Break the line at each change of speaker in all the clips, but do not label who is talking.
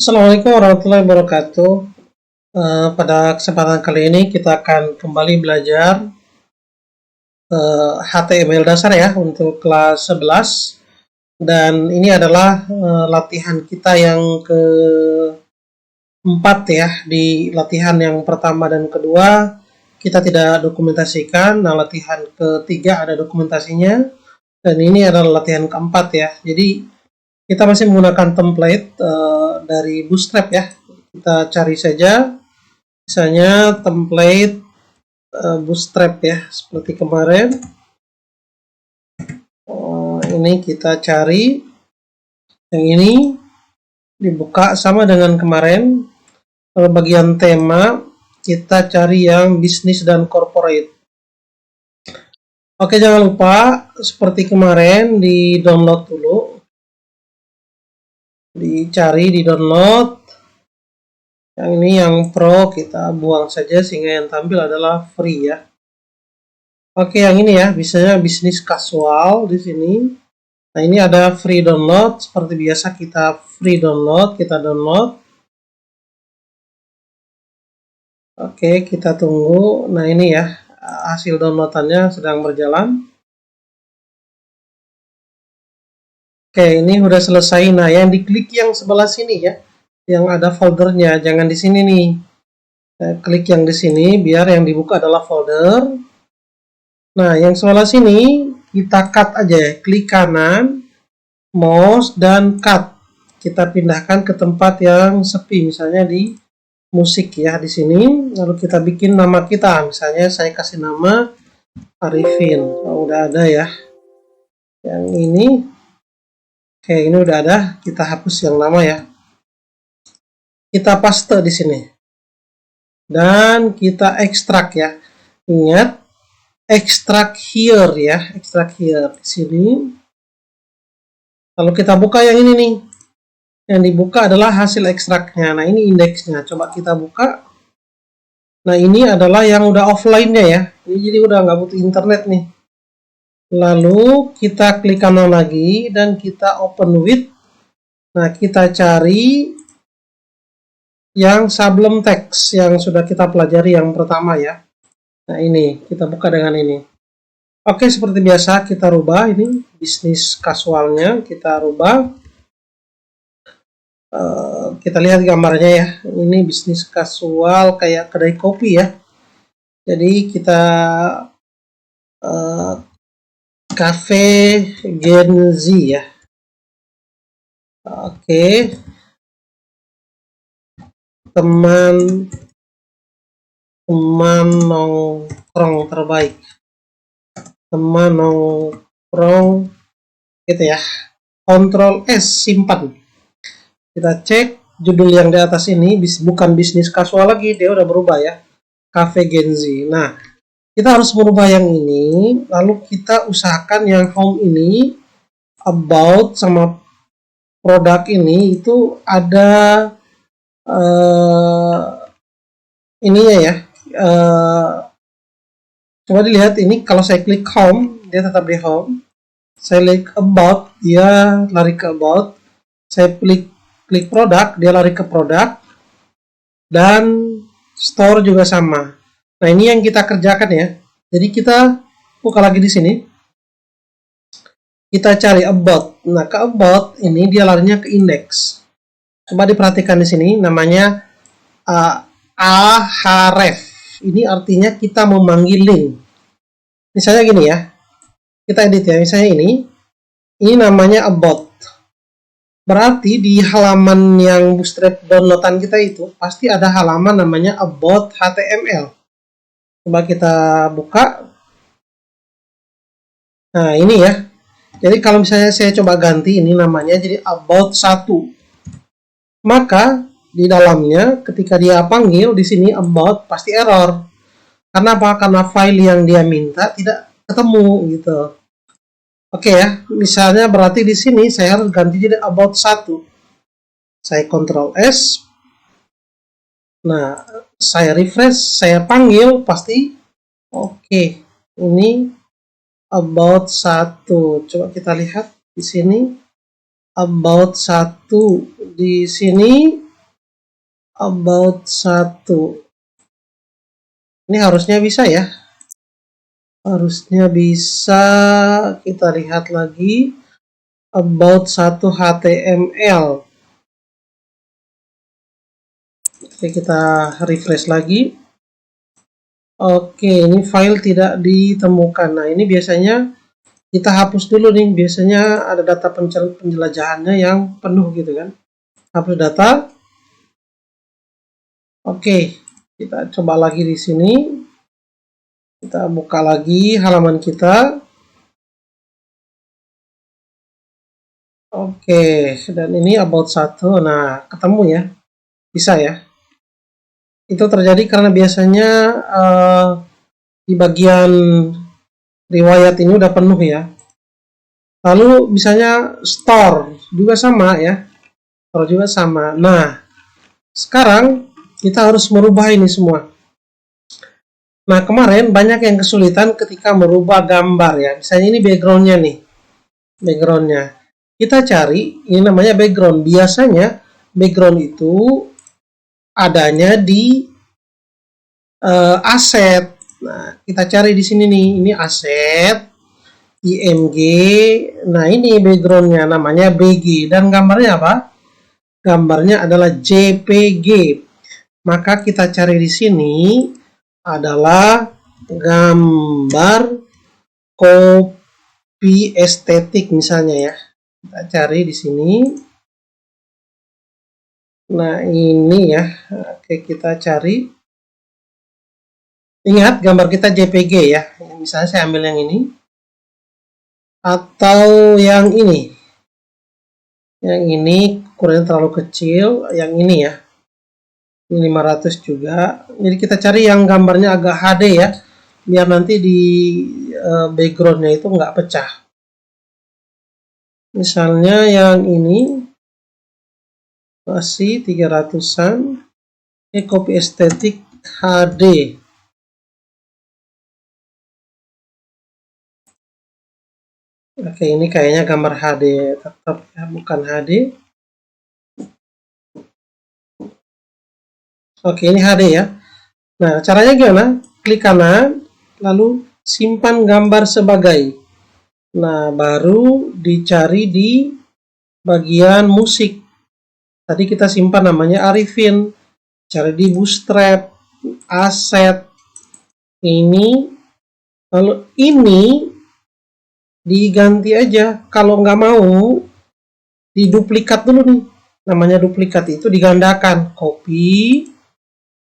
Assalamualaikum warahmatullahi wabarakatuh. Pada kesempatan kali ini kita akan kembali belajar HTML dasar ya untuk kelas 11, dan ini adalah latihan kita yang keempat ya. Di latihan yang pertama dan kedua kita tidak dokumentasikan. Nah, latihan ketiga ada dokumentasinya, dan ini adalah latihan keempat ya. Jadi kita masih menggunakan template dari Bootstrap ya. Kita cari saja misalnya template Bootstrap ya, seperti kemarin. Ini kita cari yang ini, dibuka sama dengan kemarin. Kalau bagian tema kita cari yang bisnis dan corporate. Oke, jangan lupa seperti kemarin di download dulu, dicari di download. Yang ini yang pro kita buang saja sehingga yang tampil adalah free ya. Oke, yang ini ya, biasanya bisnis casual di sini. Nah, ini ada free download. Seperti biasa kita free download, kita download. Oke, kita tunggu. Nah, ini ya, hasil downloadannya sedang berjalan. Oke, ini udah selesai. Nah, yang diklik yang sebelah sini ya, yang ada foldernya, jangan di sini nih. Klik yang di sini biar yang dibuka adalah folder. Nah, yang sebelah sini kita cut aja ya, klik kanan, mouse dan cut. Kita pindahkan ke tempat yang sepi, misalnya di musik ya di sini. Lalu kita bikin nama kita, misalnya saya kasih nama Arifin. Oh, udah ada ya. Yang ini, oke, ini udah ada. Kita hapus yang nama ya. Kita paste di sini. Dan kita ekstrak ya. Ingat, ekstrak here ya, ekstrak here di sini. Lalu kita buka yang ini nih. Yang dibuka adalah hasil ekstraknya. Nah, ini indeksnya. Coba kita buka. Nah, ini adalah yang udah offline-nya ya. Ini jadi udah nggak butuh internet nih. Lalu kita klik kanan lagi dan kita open with. Nah, kita cari yang sebelum teks yang sudah kita pelajari yang pertama ya. Nah, ini kita buka dengan ini. Oke, seperti biasa kita rubah ini bisnis casualnya, kita rubah. Kita lihat gambarnya ya. Ini bisnis casual kayak kedai kopi ya. Jadi kita Cafe Gen Z ya. Oke. Teman nongkrong terbaik. Teman nongkrong gitu ya. Ctrl S, simpan. Kita cek judul yang di atas ini bukan bisnis casual lagi, dia udah berubah ya. Cafe Gen Z. Nah, kita harus merubah yang ini, lalu kita usahakan yang home ini, about sama produk ini itu ada ininya ya. Coba dilihat ini, kalau saya klik home, dia tetap di home. Saya klik about, dia lari ke about. Saya klik produk, dia lari ke produk. Dan store juga sama. Nah, ini yang kita kerjakan ya. Jadi kita buka lagi di sini. Kita cari about. Nah, ke about ini dia larinya ke index. Coba diperhatikan di sini, namanya ahref. Ini artinya kita memanggil link. Misalnya gini ya. Kita edit ya. Misalnya ini namanya about. Berarti di halaman yang Bootstrap downloadan kita itu pasti ada halaman namanya about HTML. Coba kita buka. Nah, ini ya. Jadi kalau misalnya saya coba ganti ini namanya jadi about 1. Maka di dalamnya ketika dia panggil di sini about pasti error. Karena apa? Karena file yang dia minta tidak ketemu gitu. Oke ya, misalnya berarti di sini saya harus ganti jadi about 1. Saya Ctrl S. Nah, saya refresh, saya panggil pasti oke. Ini about 1. Coba kita lihat di sini about 1 di sini about 1. Ini harusnya bisa ya. Harusnya bisa. Kita lihat lagi. About 1 HTML. Oke, kita refresh lagi. Oke, ini file tidak ditemukan. Nah, ini biasanya kita hapus dulu nih. Biasanya ada data penjelajahannya yang penuh gitu kan. Hapus data. Oke, kita coba lagi di sini. Kita buka lagi halaman kita. Oke, dan ini about 1. Nah, ketemu ya. Bisa ya. Itu terjadi karena biasanya di bagian riwayat ini udah penuh ya. Lalu misalnya store juga sama ya. Store juga sama. Nah, sekarang kita harus merubah ini semua. Nah, kemarin banyak yang kesulitan ketika merubah gambar ya. Misalnya ini backgroundnya nih. Backgroundnya. Kita cari, ini namanya background. Biasanya background itu adanya di aset. Nah, kita cari di sini nih. Ini aset, img. Nah, ini backgroundnya namanya bg. Dan gambarnya apa? Gambarnya adalah jpg. Maka kita cari di sini adalah gambar copy estetik misalnya ya. Kita cari di sini. Nah, ini ya. Oke, kita cari. Ingat gambar kita JPG ya. Misalnya saya ambil yang ini. Atau yang ini. Yang ini ukurannya terlalu kecil. Yang ini ya. Ini 500 juga. Jadi kita cari yang gambarnya agak HD ya. Biar nanti di backgroundnya itu nggak pecah. Misalnya yang ini. Masih 300-an. Ini copy estetik HD. Oke, ini kayaknya gambar HD tetap ya, bukan HD. Oke, ini HD ya. Nah, caranya gimana? Klik kanan, lalu simpan gambar sebagai. Nah, baru dicari di bagian musik. Tadi kita simpan namanya Arifin. Cari di Bootstrap, aset, ini. Lalu ini diganti aja. Kalau nggak mau, diduplikat dulu nih. Namanya duplikat itu digandakan. Copy,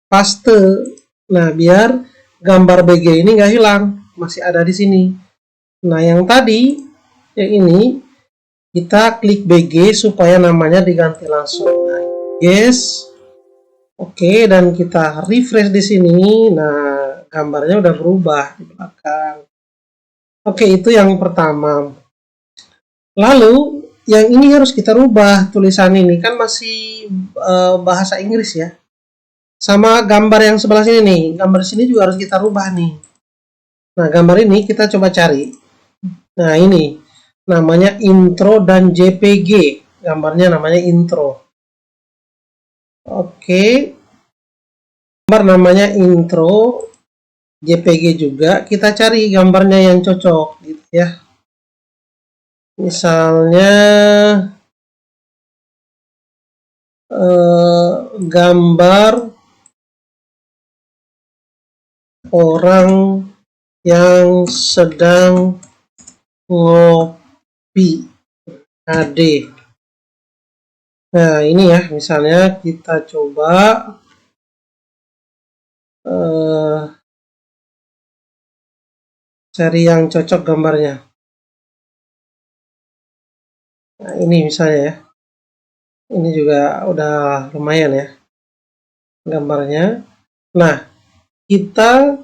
paste. Nah, biar gambar BG ini nggak hilang. Masih ada di sini. Nah, yang tadi, yang ini, kita klik BG supaya namanya diganti langsung. Nah, yes. Oke, dan kita refresh di sini. Nah, gambarnya udah berubah di belakang. Oke, itu yang pertama. Lalu, yang ini harus kita rubah tulisan ini. Kan masih bahasa Inggris ya. Sama gambar yang sebelah sini nih. Gambar sini juga harus kita rubah nih. Nah, gambar ini kita coba cari. Nah, ini. Namanya intro dan JPG. Gambarnya namanya intro. Oke. Gambar namanya intro. JPG juga. Kita cari gambarnya yang cocok. Gitu ya. Misalnya. Gambar orang yang sedang ngopi HD. Nah, ini ya, misalnya kita coba cari yang cocok gambarnya. Nah, ini misalnya ya. Ini juga udah lumayan ya gambarnya. Nah, kita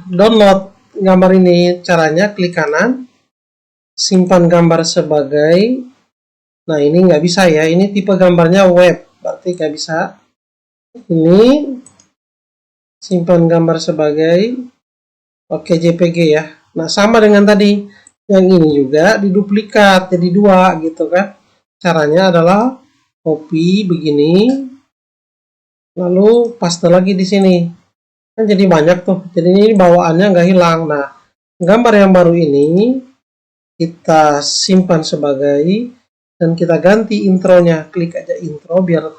download gambar ini. Caranya klik kanan, simpan gambar sebagai. Nah, ini nggak bisa ya, ini tipe gambarnya web, berarti nggak bisa. Ini simpan gambar sebagai, oke, JPG ya. Nah, sama dengan tadi, yang ini juga diduplikat jadi 2 gitu kan. Caranya adalah copy begini, lalu paste lagi di sini. Kan jadi banyak tuh. Jadi ini bawaannya nggak hilang. Nah, gambar yang baru ini kita simpan sebagai, dan kita ganti intronya. Klik aja intro biar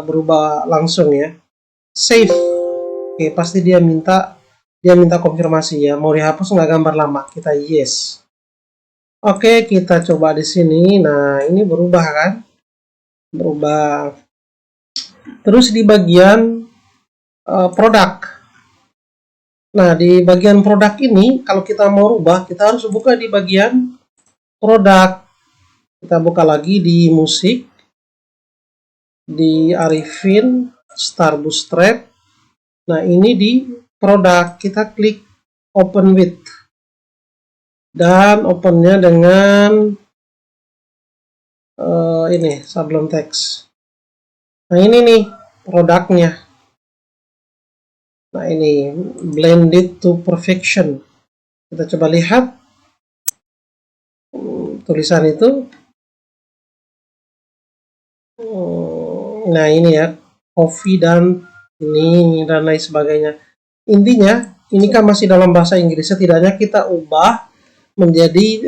berubah langsung ya. Save. Oke, pasti dia minta konfirmasi ya. Mau dihapus nggak gambar lama? Kita yes. Oke, kita coba di sini. Nah, ini berubah kan? Berubah. Terus di bagian produk. Nah, di bagian produk ini, kalau kita mau rubah, kita harus buka di bagian produk. Kita buka lagi di musik, di Arifin, Star Bootstrap. Nah, ini di produk. Kita klik open with. Dan opennya dengan ini, Sublime Text. Nah, ini nih produknya. Nah, ini blended to perfection. Kita coba lihat tulisan itu. Nah, ini ya, coffee dan ini dan lain sebagainya. Intinya, ini kan masih dalam bahasa Inggris. Setidaknya kita ubah menjadi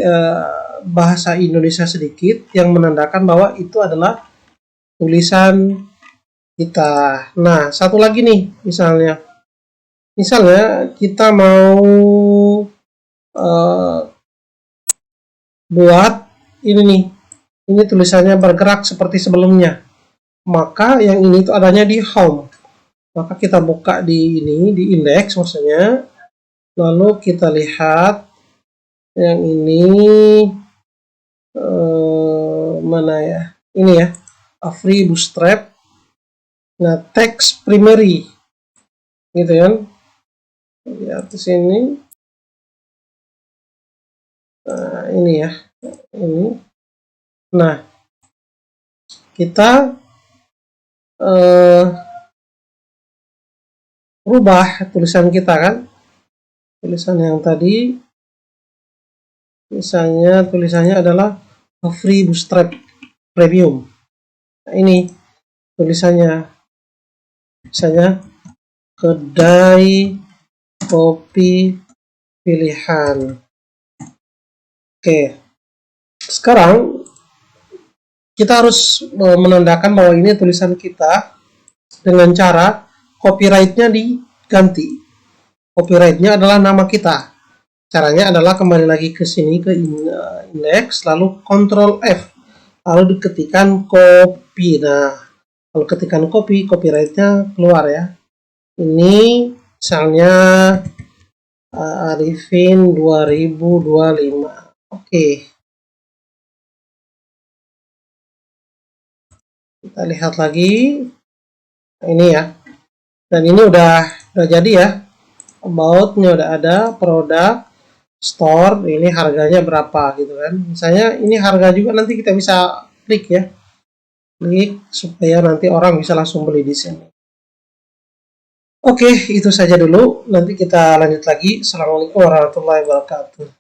bahasa Indonesia sedikit yang menandakan bahwa itu adalah tulisan kita. Nah, satu lagi nih, misalnya kita mau buat ini nih, ini tulisannya bergerak seperti sebelumnya. Maka yang ini itu adanya di home. Maka kita buka di ini, di index maksudnya. Lalu kita lihat yang ini mana ya? Ini ya, a free bootstrap. Nah, text primary, gitu kan? Lihat di sini. Nah, ini ya, ini. Nah, kita rubah tulisan kita kan, tulisan yang tadi misalnya tulisannya adalah a free bootstrap premium. Nah, ini tulisannya misalnya kedai kopi pilihan. Oke, sekarang kita harus menandakan bahwa ini tulisan kita dengan cara copyright-nya diganti. Copyright-nya adalah nama kita. Caranya adalah kembali lagi ke sini ke index, lalu Ctrl F, lalu diketikkan copy. Nah, kalau ketikkan copy, copyright-nya keluar ya. Ini misalnya Arifin 2025. Oke. Kita lihat lagi. Nah, ini ya. Dan ini udah jadi ya. About-nya udah ada, produk, store, ini harganya berapa gitu kan. Misalnya ini harga juga nanti kita bisa klik ya. Klik supaya nanti orang bisa langsung beli di sini. Oke, itu saja dulu. Nanti kita lanjut lagi. Assalamualaikum warahmatullahi wabarakatuh.